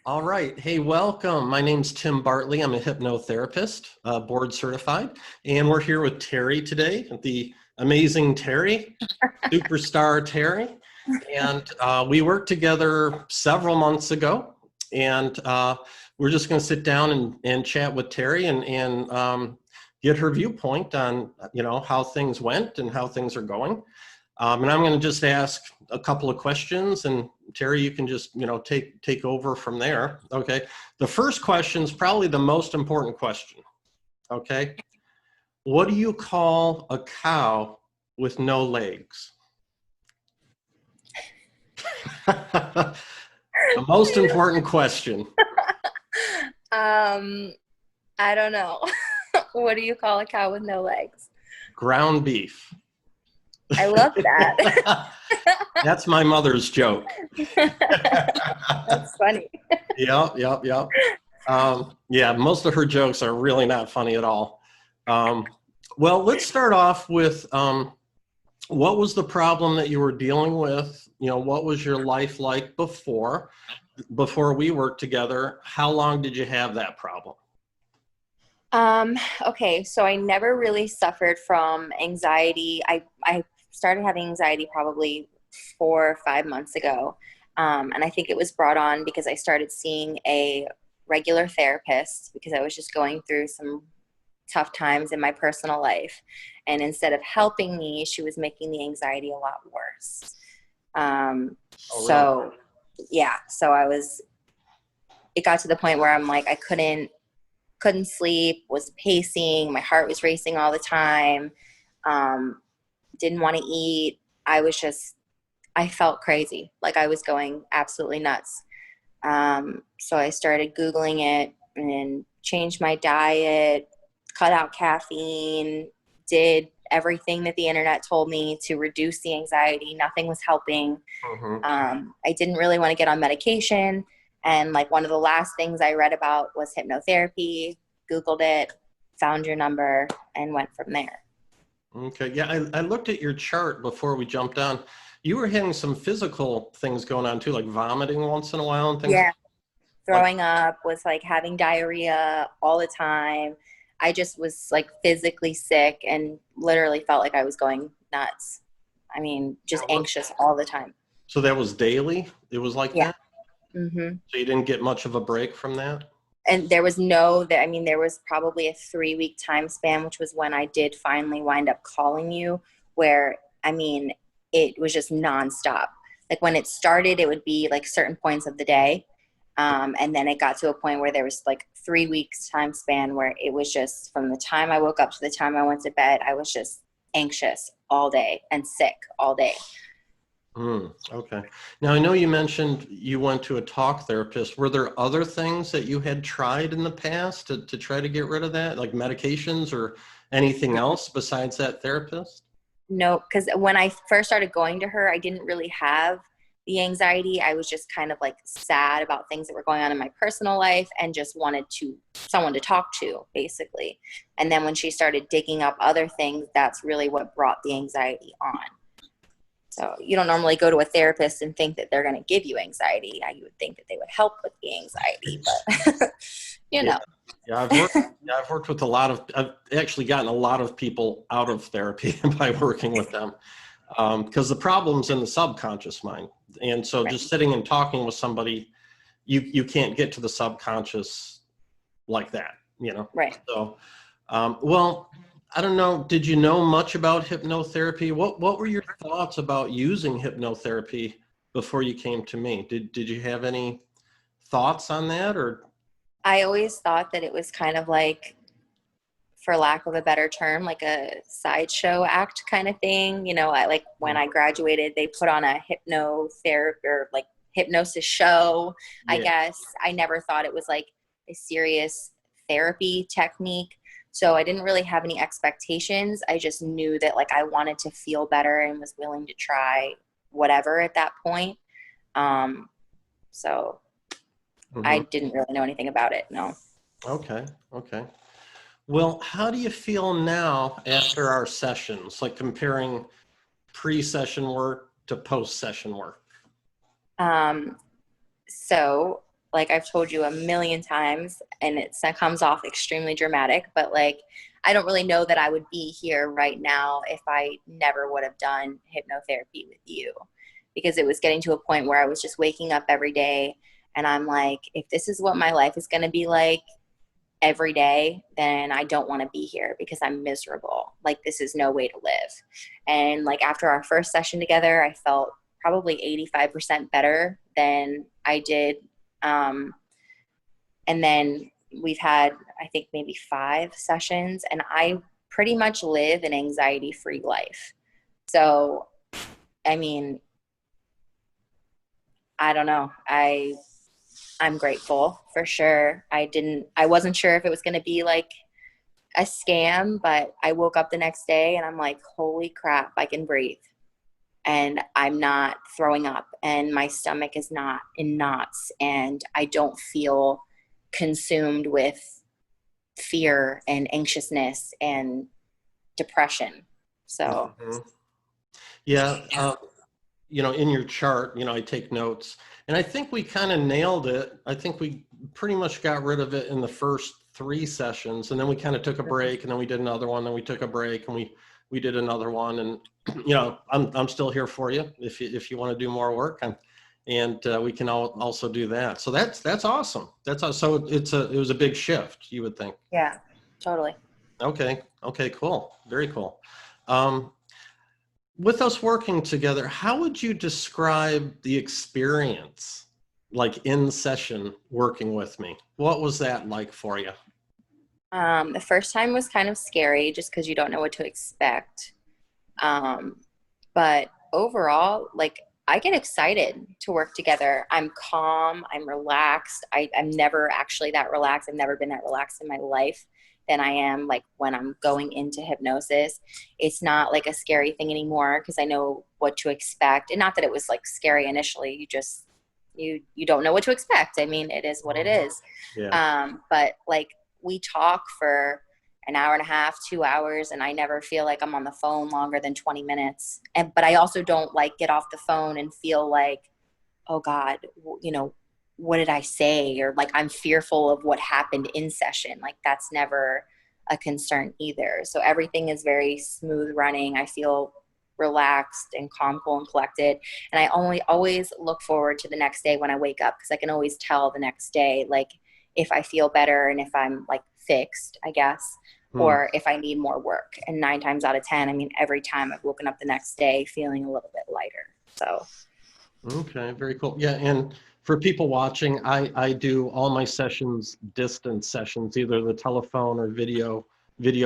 All right. Hey, welcome. My name's Tim Bartley. I'm a hypnotherapist, board certified, and we're here with Terri today, the amazing Terri, superstar Terri. And we worked together several months ago, and we're just going to sit down and chat with Terri and get her viewpoint on, how things went and how things are going. And I'm going to just ask a couple of questions, and Terri, you can just, take over from there. Okay. The first question is probably the most important question. Okay. What do you call a cow with no legs? The most important question. I don't know. What do you call a cow with no legs? Ground beef. I love that. That's my mother's joke. That's funny. Yep. Yeah, most of her jokes are really not funny at all. Well, let's start off with what was the problem that you were dealing with? What was your life like before we worked together? How long did you have that problem? Okay, so I never really suffered from anxiety. I started having anxiety probably 4 or 5 months ago. And I think it was brought on because I started seeing a regular therapist because I was just going through some tough times in my personal life. And instead of helping me, she was making the anxiety a lot worse. Oh, really? So yeah, it got to the point where I'm like, I couldn't sleep, was pacing, my heart was racing all the time, didn't want to eat. I felt crazy, like I was going absolutely nuts. So I started Googling it and changed my diet, cut out caffeine, did everything that the internet told me to reduce the anxiety. Nothing was helping. I didn't really want to get on medication. And like one of the last things I read about was hypnotherapy, Googled it, found your number, and went from there. Okay. Yeah, I looked at your chart before we jumped on. You were having some physical things going on too, like vomiting once in a while and things Yeah. like. Throwing up, was like having diarrhea all the time. I just was like physically sick and literally felt like I was going nuts. I mean, just anxious all the time. So that was daily? It was like Yeah. that? hmm So you didn't get much of a break from that? And there was probably a 3 week time span, which was when I did finally wind up calling you, where, I mean, it was just nonstop. Like when it started, it would be like certain points of the day. And then it got to a point where there was like 3 weeks time span where it was just from the time I woke up to the time I went to bed, I was just anxious all day and sick all day. Okay. Now, I know you mentioned you went to a talk therapist. Were there other things that you had tried in the past to try to get rid of that, like medications or anything else besides that therapist? No, because when I first started going to her, I didn't really have the anxiety. I was just kind of like sad about things that were going on in my personal life and just wanted someone to talk to, basically. And then when she started digging up other things, that's really what brought the anxiety on. So you don't normally go to a therapist and think that they're going to give you anxiety. You would think that they would help with the anxiety, but you Yeah. know. Yeah, I've worked with I've actually gotten a lot of people out of therapy by working with them. Because the problem's in the subconscious mind. And so Right. just sitting and talking with somebody, you can't get to the subconscious like that, Right. So, well, I don't know. Did you know much about hypnotherapy? What were your thoughts about using hypnotherapy before you came to me? Did you have any thoughts on that or? I always thought that it was kind of like, for lack of a better term, like a sideshow act kind of thing. Like when I graduated, they put on a hypnotherapy or like hypnosis show, I Yeah. guess. I never thought it was like a serious therapy technique. So I didn't really have any expectations. I just knew that like I wanted to feel better and was willing to try whatever at that point. Um, so I hmm didn't really know anything about it. No. Okay. Well, how do you feel now after our sessions, like comparing pre-session work to post-session work? Um, so like I've told you a million times, and it comes off extremely dramatic, but like, I don't really know that I would be here right now if I never would have done hypnotherapy with you, because it was getting to a point where I was just waking up every day and I'm like, if this is what my life is going to be like every day, then I don't want to be here because I'm miserable. Like, this is no way to live. And like, after our first session together, I felt probably 85% better than I did. And then we've had, I think, maybe 5 sessions, and I pretty much live an anxiety-free life. So, I mean, I don't know. I'm grateful for sure. I wasn't sure if it was going to be like a scam, but I woke up the next day and I'm like, holy crap, I can breathe. And I'm not throwing up, and my stomach is not in knots, and I don't feel consumed with fear and anxiousness and depression. So, Yeah. In your chart, I take notes, and I think we kind of nailed it. I think we pretty much got rid of it in the first 3 sessions, and then we kind of took a break, and then we did another one, then we took a break, and we did another one. And I'm still here for you if you want to do more work, and we can also do that. So that's awesome. So it was a big shift, you would think. yeah, totally. Okay, cool, very cool. With us working together, how would you describe the experience, like in session working with me? What was that like for you? The first time was kind of scary just because you don't know what to expect. But overall, like, I get excited to work together. I'm calm, I'm relaxed. I'm never actually that relaxed. I've never been that relaxed in my life than I am like when I'm going into hypnosis. It's not like a scary thing anymore because I know what to expect. And not that it was like scary initially. You just you don't know what to expect. I mean, it is what it is. Yeah. But like, we talk for an hour and a half, 2 hours, and I never feel like I'm on the phone longer than 20 minutes. But I also don't like get off the phone and feel like, oh God, what did I say? Or like, I'm fearful of what happened in session. Like, that's never a concern either. So everything is very smooth running. I feel relaxed and calm, cool, and collected. And I always look forward to the next day when I wake up, because I can always tell the next day, like, if I feel better and if I'm like fixed, I guess, or if I need more work. And 9 times out of 10, I mean, every time I've woken up the next day feeling a little bit lighter. So. Okay, very cool. Yeah, and for people watching, I do all my sessions distance sessions, either the telephone or video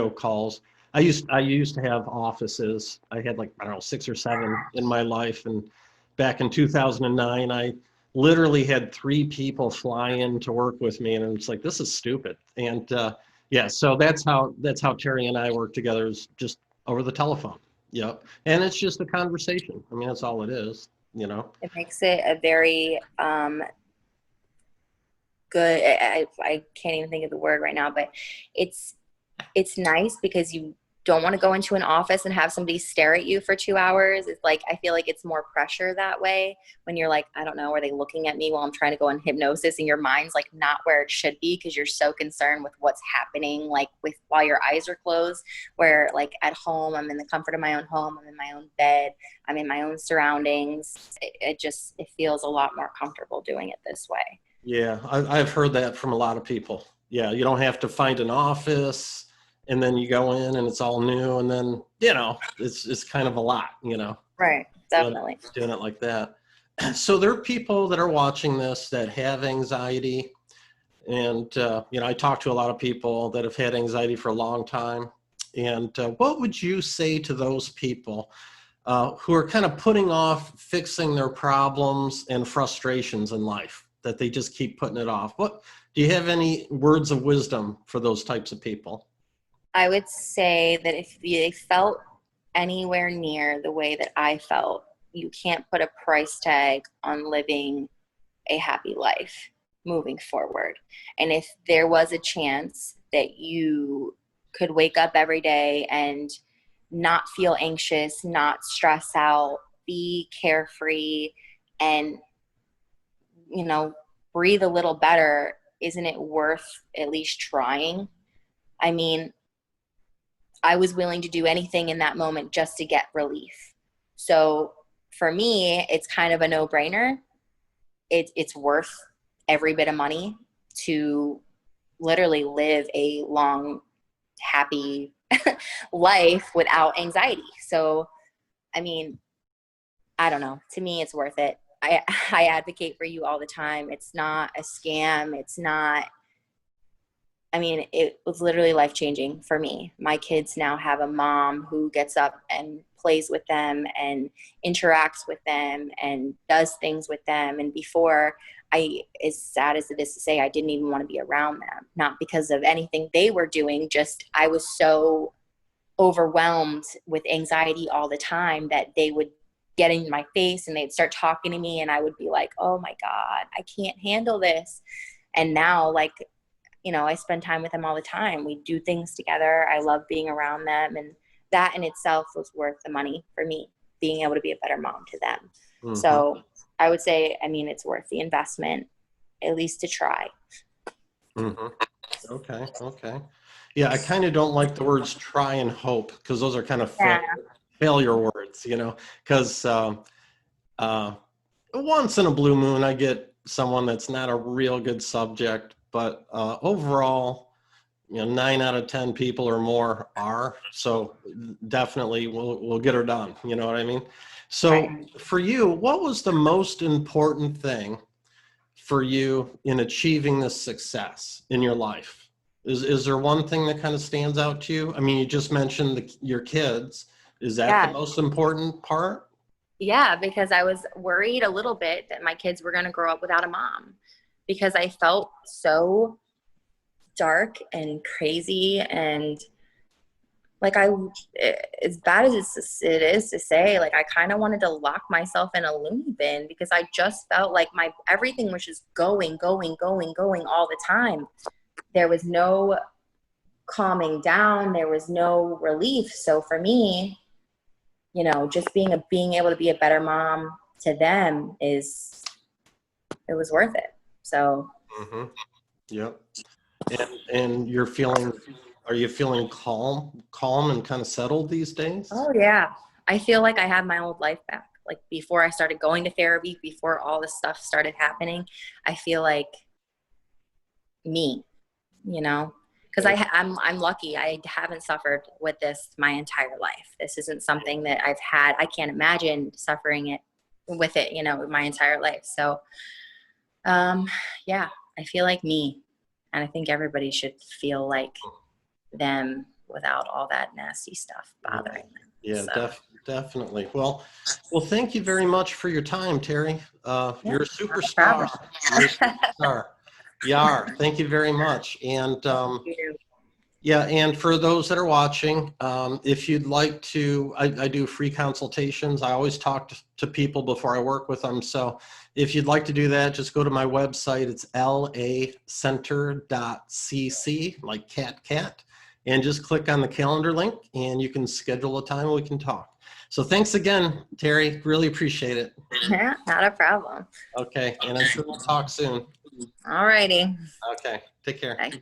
calls. I used to have offices. I had like, I don't know, 6 or 7 in my life, and back in 2009, I literally had 3 people fly in to work with me, and it's like, this is stupid. And yeah, so that's how Terri and I work together, is just over the telephone. Yep, and it's just a conversation. I mean, that's all it is. It makes it a very good, I can't even think of the word right now, but it's nice because you don't want to go into an office and have somebody stare at you for 2 hours. It's like, I feel like it's more pressure that way when you're like, I don't know, are they looking at me while I'm trying to go in hypnosis? And your mind's like not where it should be because you're so concerned with what's happening, like while your eyes are closed. Where like at home, I'm in the comfort of my own home, I'm in my own bed, I'm in my own surroundings. It feels a lot more comfortable doing it this way. Yeah, I've heard that from a lot of people. Yeah, you don't have to find an office, and then you go in and it's all new, and then it's kind of a lot, Right, definitely. doing it like that. So there are people that are watching this that have anxiety, and I talk to a lot of people that have had anxiety for a long time. And what would you say to those people who are kind of putting off fixing their problems and frustrations in life, that they just keep putting it off? What do you have any words of wisdom for those types of people? I would say that if they felt anywhere near the way that I felt, you can't put a price tag on living a happy life moving forward. And if there was a chance that you could wake up every day and not feel anxious, not stress out, be carefree, and breathe a little better, isn't it worth at least trying? I mean, I was willing to do anything in that moment just to get relief. So for me, it's kind of a no-brainer. It's worth every bit of money to literally live a long, happy life without anxiety. So, I mean, I don't know. To me, it's worth it. I advocate for you all the time. It's not a scam. It's not, I mean, it was literally life-changing for me. My kids now have a mom who gets up and plays with them and interacts with them and does things with them. And before, as sad as it is to say, I didn't even want to be around them. Not because of anything they were doing, just I was so overwhelmed with anxiety all the time that they would get in my face and they'd start talking to me and I would be like, oh my God, I can't handle this. And now, like, you know, I spend time with them all the time. We do things together. I love being around them. And that in itself was worth the money for me, being able to be a better mom to them. Mm-hmm. So I would say, I mean, it's worth the investment, at least to try. Mm-hmm. Okay. Yeah, I kind of don't like the words try and hope, because those are kind of failure words, you know, because once in a blue moon, I get someone that's not a real good subject, but overall, you know, 9 out of 10 people or more are. So definitely we'll get her done. You know what I mean? So for you, what was the most important thing for you in achieving this success in your life? Is there one thing that kind of stands out to you? I mean, you just mentioned your kids. Is that the most important part? Yeah, because I was worried a little bit that my kids were going to grow up without a mom, because I felt so dark and crazy, and like as bad as it is to say, like I kind of wanted to lock myself in a loony bin, because I just felt like everything was just going all the time. There was no calming down. There was no relief. So for me, you know, just being able to be a better mom to them it was worth it. So. Mm-hmm. Yep. And are you feeling calm and kind of settled these days? Oh yeah. I feel like I have my old life back. Like before I started going to therapy, before all this stuff started happening, I feel like me, you know, because I'm lucky. I haven't suffered with this my entire life. This isn't something that I've had. I can't imagine suffering with it, you know, my entire life. So, yeah, I feel like me, and I think everybody should feel like them without all that nasty stuff bothering them. Yeah, so. Definitely. Well, thank you very much for your time, Terri. You're a superstar. You're a superstar. You are. Thank you very much. And yeah, and for those that are watching, if you'd like to, I do free consultations. I always talk to people before I work with them. So if you'd like to do that, just go to my website. It's lacenter.cc, like cat. And just click on the calendar link and you can schedule a time and we can talk. So thanks again, Terri. Really appreciate it. Yeah, not a problem. Okay. And I'm sure we'll talk soon. All righty. Okay. Take care. Bye.